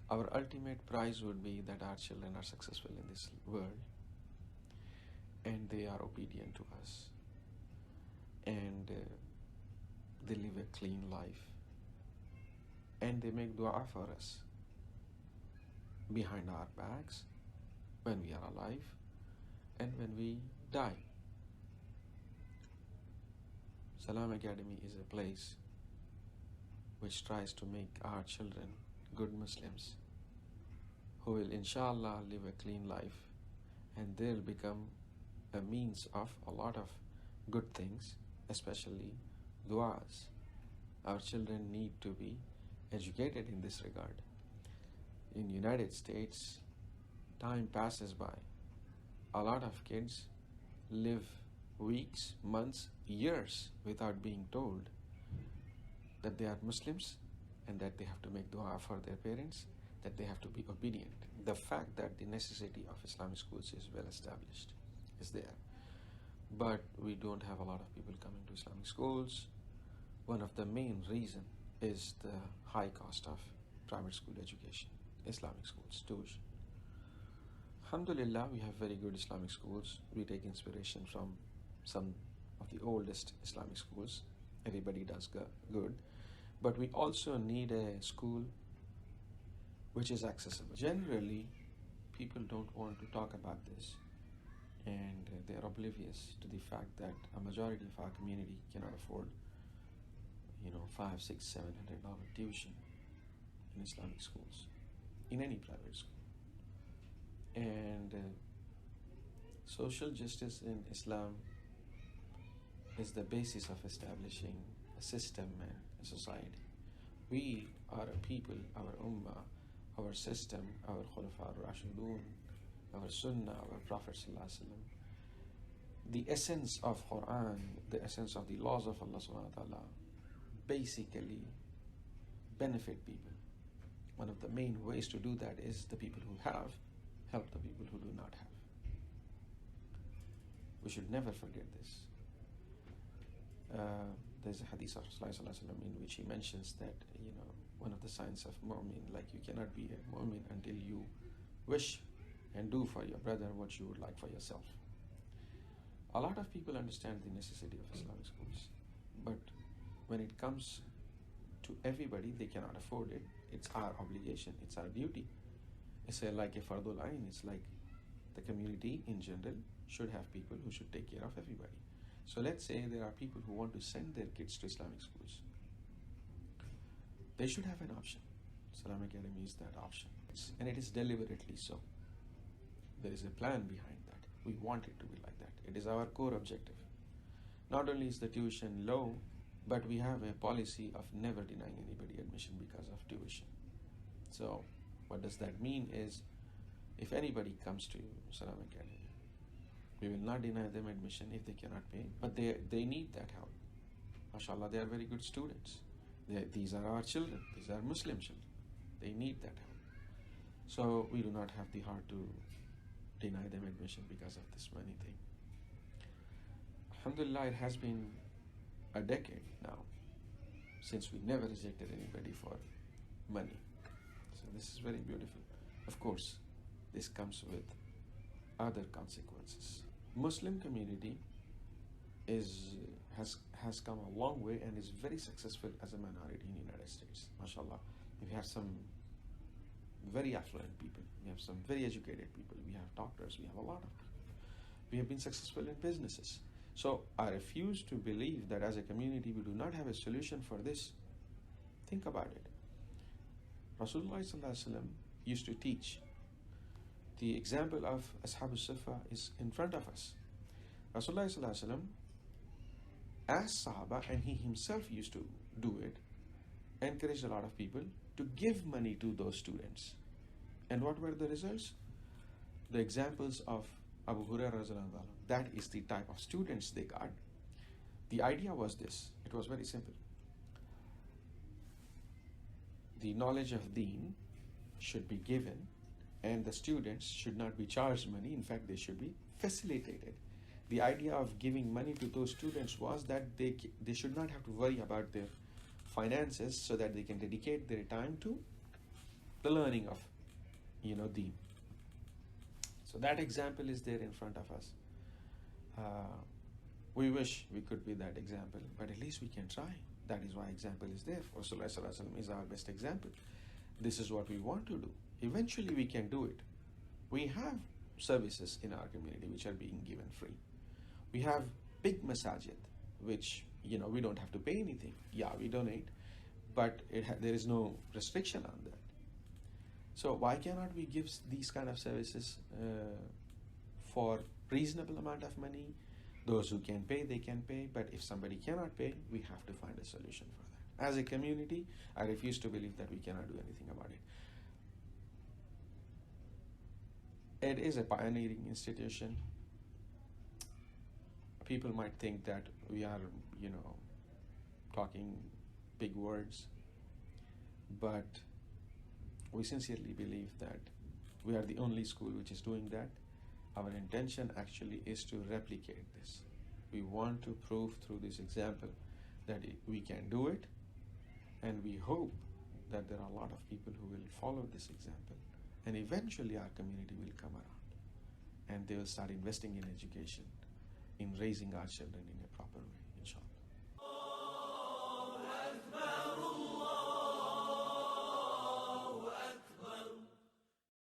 Our ultimate prize would be that our children are successful in this world and they are obedient to us, and they live a clean life, and they make dua for us behind our backs when we are alive and when we die. Salam Academy is a place which tries to make our children good Muslims who will inshallah live a clean life, and they'll become a means of a lot of good things, especially du'as. Our children need to be educated in this regard. In United States, time passes by. A lot of kids live weeks, months, years without being told that they are Muslims and that they have to make dua for their parents, that they have to be obedient. The fact that the necessity of Islamic schools is well established is there. But we don't have a lot of people coming to Islamic schools. One of the main reasons is the high cost of private school education, Islamic schools, tuition. Alhamdulillah, we have very good Islamic schools. We take inspiration from some of the oldest Islamic schools. Everybody does good. But we also need a school which is accessible. Generally, people don't want to talk about this, and they are oblivious to the fact that a majority of our community cannot afford, $500, $600, $700 tuition in Islamic schools, in any private school. And social justice in Islam is the basis of establishing a system and a society. We are a people, our ummah, our system, our Khulafa ar-Rashidun, our Sunnah, our Prophet ﷺ. The essence of Quran, the essence of the laws of Allah subhanahu wa ta'ala basically benefit people. One of the main ways to do that is the people who have help the people who do not have. We should never forget this. There's a hadith of Rasulullah in which he mentions that, one of the signs of mu'min, like you cannot be a mu'min until you wish and do for your brother what you would like for yourself. A lot of people understand the necessity of Islamic schools, but when it comes to everybody, they cannot afford it. It's our obligation, it's our duty. It's like a fardul ayn. It's like the community in general should have people who should take care of everybody. So let's say there are people who want to send their kids to Islamic schools. They should have an option. Salam Academy is that option. And it is deliberately so. There is a plan behind that. We want it to be like that. It is our core objective. Not only is the tuition low, but we have a policy of never denying anybody admission because of tuition. So what does that mean is, if anybody comes to Salam Academy, we will not deny them admission if they cannot pay, but they need that help. MashaAllah, they are very good students. These are our children. These are Muslim children. They need that help. So we do not have the heart to deny them admission because of this money thing. Alhamdulillah, it has been a decade now since we never rejected anybody for money. So this is very beautiful. Of course, this comes with other consequences. Muslim community has come a long way and is very successful as a minority in the United States. MashaAllah. We have some very affluent people. We have some very educated people. We have doctors. We have a lot of people. We have been successful in businesses. So I refuse to believe that as a community we do not have a solution for this. Think about it. Rasulullah ﷺ used to teach. The example of Ashab al-Sufa is in front of us. Rasulullah ﷺ asked Sahaba, and he himself used to do it, encouraged a lot of people to give money to those students. And what were the results? The examples of Abu Hurairah, that is the type of students they got. The idea was this. It was very simple. The knowledge of deen should be given, and the students should not be charged money. In fact, they should be facilitated. The idea of giving money to those students was that they should not have to worry about their finances, so that they can dedicate their time to the learning of, Deen. So that example is there in front of us. We wish we could be that example, but at least we can try. That is why example is there. Rasulullah Sallallahu Alaihi Wasallam is our best example. This is what we want to do. Eventually we can do it. We have services in our community which are being given free. We have big masajid, which, we don't have to pay anything. Yeah, we donate, but there is no restriction on that. So why cannot we give these kind of services for reasonable amount of money? Those who can pay, they can pay, but if somebody cannot pay, we have to find a solution for that. As a community, I refuse to believe that we cannot do anything about it. It is a pioneering institution. People might think that we are, talking big words, but we sincerely believe that we are the only school which is doing that. Our intention actually is to replicate this. We want to prove through this example that we can do it, and we hope that there are a lot of people who will follow this example, and eventually our community will come around and they will start investing in education, in raising our children in a proper way, inshallah.